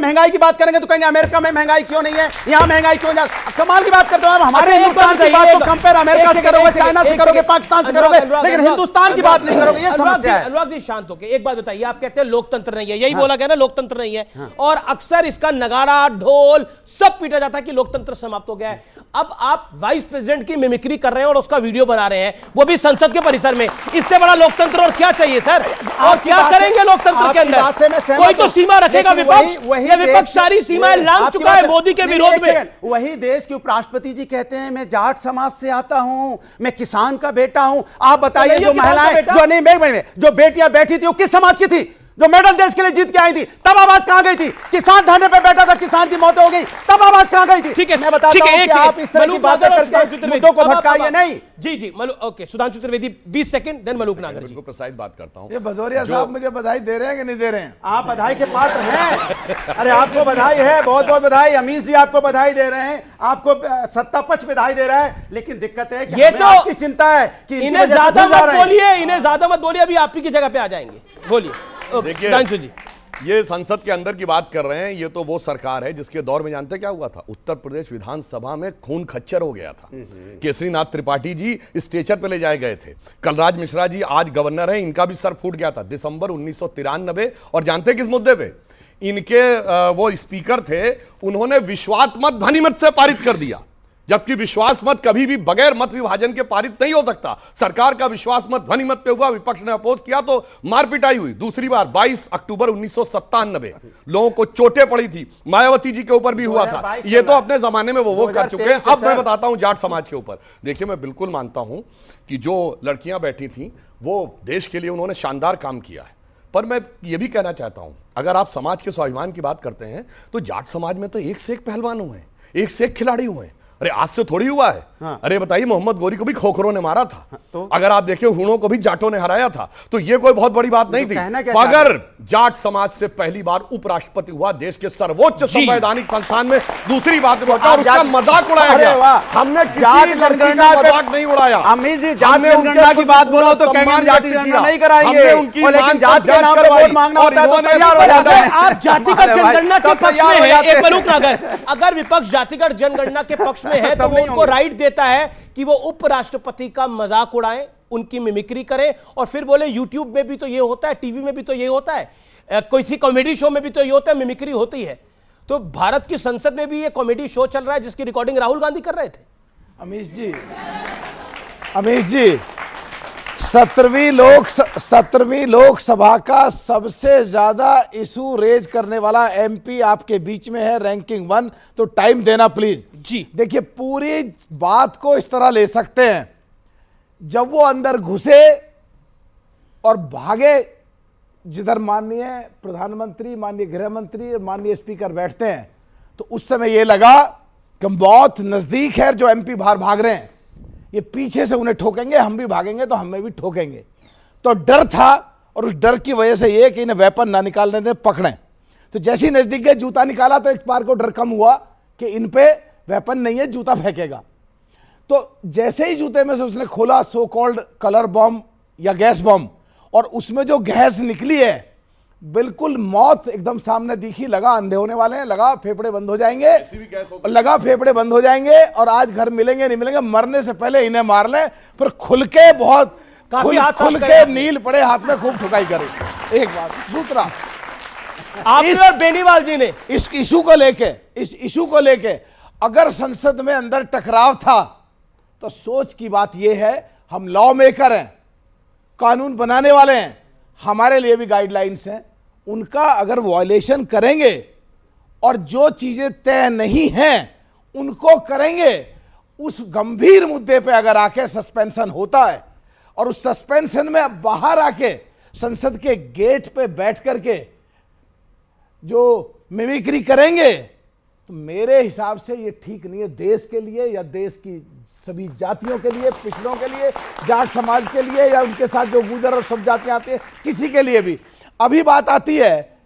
महंगाई की बात करेंगे तो कहेंगे अमेरिका में महंगाई क्यों नहीं है, यहाँ महंगाई क्यों नहीं। कमाल की बात करते हो आप, हमारे हिंदुस्तान की बात तो कंपेयर अमेरिका से करोगे, चाइना से करोगे, पाकिस्तान से करोगे, लेकिन हिंदुस्तान की बात नहीं करोगे। ये समस्या है। अनुराग जी शांत होके एक बात बताइए, आप कहते हैं लोकतंत्र नहीं है, यही बोला गया ना लोकतंत्र नहीं है, और अक्सर इसका नगाड़ा ढोल सब पीटा जाता है कि लोकतंत्र समाप्त हो गया है। अब आप वाइस प्रेसिडेंट की मिमिक्री कर रहे हैं और उसका वीडियो बना रहे हैं, वो भी संसद के परिसर में। इससे बड़ा लोकतंत्र और क्या चाहिए सर? और क्या करेंगे लोकतंत्र के अंदर? कोई तो सीमा रखेगा विपक्ष। ये विपक्ष सारी सीमाएं लांघ चुका है मोदी के विरोध में। वही देश के उपराष्ट्रपति जी कहते हैं मैं जाट समाज से आता हूं, मैं किसान का बेटा हूं। आप बताइए जो महिलाएं जो नहीं जो बेटियां बैठी थी वो किस समाज की थी? जो मेडल देश के लिए जीत के आई थी, तब आवाज कहां गई थी? किसान धरने पे बैठा था, किसान की मौत हो गई, तब आवाज कहां गई थी? ठीक है, मैं बताता हूं कि आप इस तरह की बातें करके मुद्दों को भटकाइए नहीं। जी जी okay, Sudhanshu Trivedi 20 second, then Maluk Nagar ji को प्रसारित बात करता हूं। ये भदौरिया साहब मुझे बधाई दे रहे हैं कि नहीं दे रहे हैं? आप बधाई के पात्र हैं। अरे आपको बधाई है, बहुत बहुत बधाई। अमीश जी आपको बधाई दे रहे हैं, आपको सत्ता पक्ष बधाई दे रहा है, लेकिन दिक्कत है कि ये तो आपकी चिंता है कि इन्हें ज्यादा मत बोलिए, इन्हें ज्यादा मत बोलिए, अभी आप ही की जगह पे आ जाएंगे। बोलिए। देखिए जी, ये संसद के अंदर की बात कर रहे हैं, ये तो वो सरकार है जिसके दौर में जानते क्या हुआ था? उत्तर प्रदेश विधानसभा में खून खच्चर हो गया था। केसरीनाथ त्रिपाठी जी स्टेचर पे ले जाए गए थे। कलराज मिश्रा जी आज गवर्नर है, इनका भी सर फूट गया था दिसंबर 1993। और जानते किस मुद्दे पे? इनके वो स्पीकर थे, उन्होंने विश्वास मत ध्वनिमत से पारित कर दिया, जबकि विश्वास मत कभी भी बगैर मत विभाजन के पारित नहीं हो सकता। सरकार का विश्वास मत ध्वनिमत पे हुआ, विपक्ष ने अपोज किया तो मार पिटाई हुई। दूसरी बार 22 अक्टूबर 1997 लोगों को चोटें पड़ी थी, मायावती जी के ऊपर भी हुआ था। ये तो अपने जमाने में वो कर चुके हैं। अब मैं बताता हूं जाट समाज के ऊपर। देखिए मैं बिल्कुल मानता हूं कि जो लड़कियां बैठी थी वो देश के लिए उन्होंने शानदार काम किया है, पर मैं ये भी कहना चाहता हूं अगर आप समाज के स्वाभिमान की बात करते हैं तो जाट समाज में तो एक से एक पहलवान हुए हैं, एक से एक खिलाड़ी हुए हैं। अरे आज से थोड़ी हुआ है। हाँ। अरे बताइए मोहम्मद गोरी को भी खोखरों ने मारा था। हाँ, तो? अगर आप देखिए हुणों को भी जाटों ने हराया था, तो ये कोई बहुत बड़ी बात नहीं थी। अगर जाट समाज से पहली बार उपराष्ट्रपति हुआ देश के सर्वोच्च संवैधानिक संस्थान में, दूसरी बात और उसका मजाक उड़ाया गया। हमने जात जनगणना मजाक नहीं उड़ाया। अमित जी जात जनगणना की बात बोलो तो कहेंगे जाति जनगणना नहीं कराएंगे, लेकिन जात के नाम पे वोट मांगना होता है तो तैयार हो जाते हैं। आप जातिगत जनगणना के पक्ष में हैं, एक मलूक नागर, अगर विपक्ष जातिगत जनगणना के पक्ष में है तो वो उनको राइट देता है कि वो उपराष्ट्रपति का मजाक उड़ाएं, उनकी मिमिक्री करें और फिर बोले यूट्यूब में भी तो ये होता है, टीवी में भी तो ये होता है, किसी कॉमेडी शो में भी तो ये होता है, मिमिक्री होती है। तो भारत की संसद में भी ये कॉमेडी शो चल रहा है जिसकी रिकॉर्डिंग राहुल गांधी कर रहे थे। अमीश जी 17वीं लोकसभा का सबसे ज्यादा इशू रेज करने वाला एमपी आपके बीच में है, रैंकिंग 1, तो टाइम देना प्लीज। जी देखिए पूरी बात को इस तरह ले सकते हैं, जब वो अंदर घुसे और भागे जिधर माननीय प्रधानमंत्री, माननीय गृह मंत्री और माननीय स्पीकर बैठते हैं, तो उस समय ये लगा कि बहुत नजदीक है जो एमपी बाहर भाग रहे हैं, ये पीछे से उन्हें ठोकेंगे, हम भी भागेंगे तो हमें भी ठोकेंगे। तो डर था और उस डर की वजह से ये कि इन्हें वेपन ना निकालने दें, पकड़ें। तो जैसे ही नजदीक गए जूता निकाला तो एक बार को डर कम हुआ कि इन पे वेपन नहीं है, जूता फेंकेगा। तो जैसे ही जूते में से उसने खोला सो कॉल्ड कलर बॉम्ब या गैस बॉम्ब, और उसमें जो गैस निकली है बिल्कुल मौत एकदम सामने दिखी, लगा अंधे होने वाले हैं, लगा फेफड़े बंद हो जाएंगे, लगा फेफड़े बंद हो जाएंगे और आज घर मिलेंगे नहीं मिलेंगे, मरने से पहले इन्हें मार लें, फिर खुल के बहुत खुल के नील पड़े हाथ में खूब ठुकाई करें। एक बात। दूसरा आपने और बेनीवाल जी ने इस इशू को लेके अगर संसद में अंदर टकराव था तो सोच की बात यह है, हम लॉ मेकर हैं, कानून बनाने वाले हैं, हमारे लिए भी गाइडलाइंस हैं, उनका अगर वायलेशन करेंगे और जो चीजें तय नहीं हैं उनको करेंगे, उस गंभीर मुद्दे पे अगर आके सस्पेंशन होता है और उस सस्पेंशन में अब बाहर आके संसद के गेट पे बैठ करके जो मिमिक्री करेंगे, तो मेरे हिसाब से ये ठीक नहीं है देश के लिए या देश की सभी जातियों के लिए, पिछड़ों के लिए, जाट समाज के लिए या उनके साथ जो गुजर और सब जातियां आती है, किसी के लिए भी। अभी बात आती है,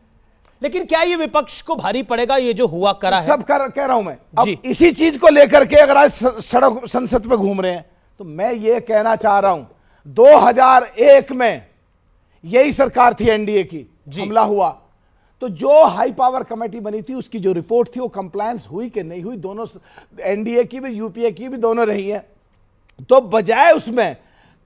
लेकिन क्या ये विपक्ष को भारी पड़ेगा ये जो हुआ करा है? सब कह रहा हूं मैं। अब इसी चीज को लेकर के अगर आज सड़क संसद पे घूम रहे हैं तो मैं ये कहना चाह रहा हूं, 2001 में यही सरकार थी एनडीए की, हमला हुआ तो जो हाई पावर कमेटी बनी थी उसकी जो रिपोर्ट थी वो कंप्लायंस हुई कि नहीं हुई, दोनों एनडीए की भी यूपीए की भी दोनों रही है। तो बजाय उसमें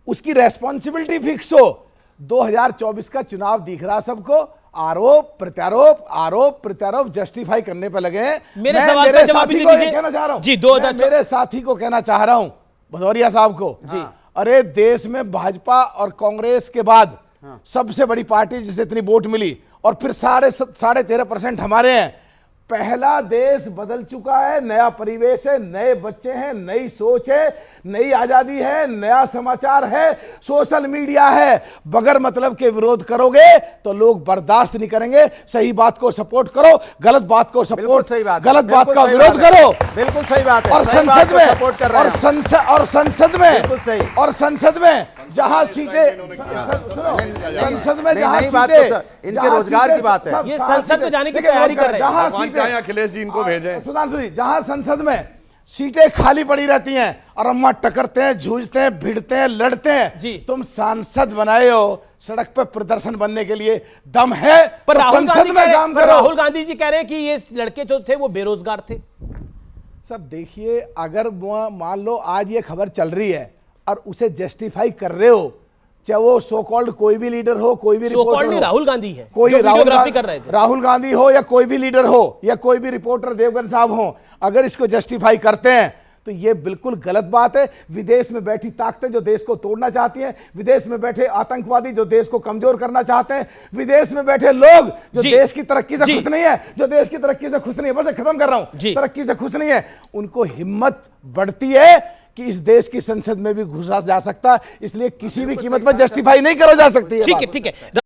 उसकी रेस्पॉन्सिबिलिटी फिक्स हो, 2024 का चुनाव दिख रहा सबको, आरोप प्रत्यारोप जस्टिफाई करने पर लगे हैं। मेरे मैं सवाल मेरे का जवाब भी साथी दे को दीजिए। ये कहना चाह रहा हूं जी, 2024 मेरे साथी को कहना चाह रहा हूं, भदौरिया साहब को जी, अरे देश में भाजपा और कांग्रेस के बाद सबसे बड़ी पार्टी जिसे इतनी वोट मिली और फिर 13.5% हमारे हैं। पहला देश बदल चुका है, नया परिवेश है, नए बच्चे हैं, नई सोच है, नई आजादी है, नया समाचार है, सोशल मीडिया है। बगैर मतलब के विरोध करोगे तो लोग बर्दाश्त नहीं करेंगे। सही बात को सपोर्ट करो, गलत बात को सपोर्ट, सही बात, गलत बात बिल्कुल का सही विरोध बात है। करो। बिल्कुल सही बात है, और सही बात संसद को में सपोर्ट कर रहे हैं। संसद में बिल्कुल सही। जहां सीटें, संसद में जहां नहीं, बात तो सीटें, इनके जहां रोजगार सीटें- की बात है। सब- ये सब संसद में सीटें- जाने की देखिए, तैयारी कर रहे हैं। जहां भगवान सीटें- चाहे अखिलेश जी इनको भेजें। सुधांशु जी, जहां संसद में सीटें खाली पड़ी रहती हैं और हम वहां टकरते हैं, जूझते हैं, भिड़ते हैं, लड़ते हैं जी। तुम सांसद बनाए हो सड़क पे प्रदर्शन बनने के लिए, दम है पर तो राहुल संसद गांधी में काम करो। राहुल गांधी जी कह रहे हैं कि ये लड़के जो थे वो बेरोजगार थे। सब देखिए, अगर मान लो आज ये खबर चल रही है और उसे जस्टिफाई कर रहे हो, चाहे वो सो कॉल्ड कोई भी लीडर हो, कोई भी सो रिपोर्टर कॉल्ड नहीं, हो, राहुल गांधी है कोई जो वीडियोग्राफी कर रहे थे। राहुल गांधी हो या कोई भी लीडर हो या कोई भी रिपोर्टर देवगन साहब हो, अगर इसको जस्टिफाई करते हैं तो ये बिल्कुल गलत बात है। विदेश में बैठी ताकतें जो देश को तोड़ना चाहती हैं, विदेश में बैठे आतंकवादी जो देश को कमजोर करना चाहते हैं, विदेश में बैठे लोग जो जी। देश की तरक्की से जी। खुश नहीं है, जो देश की तरक्की से खुश नहीं है, बस खत्म कर रहा हूं, जी। तरक्की से खुश नहीं है, उनको हिम्मत बढ़ती है कि इस देश की संसद में भी घुसा जा सकता है। इसलिए किसी भी कीमत पर जस्टिफाई नहीं करा जा सकती है। ठीक है, ठीक है।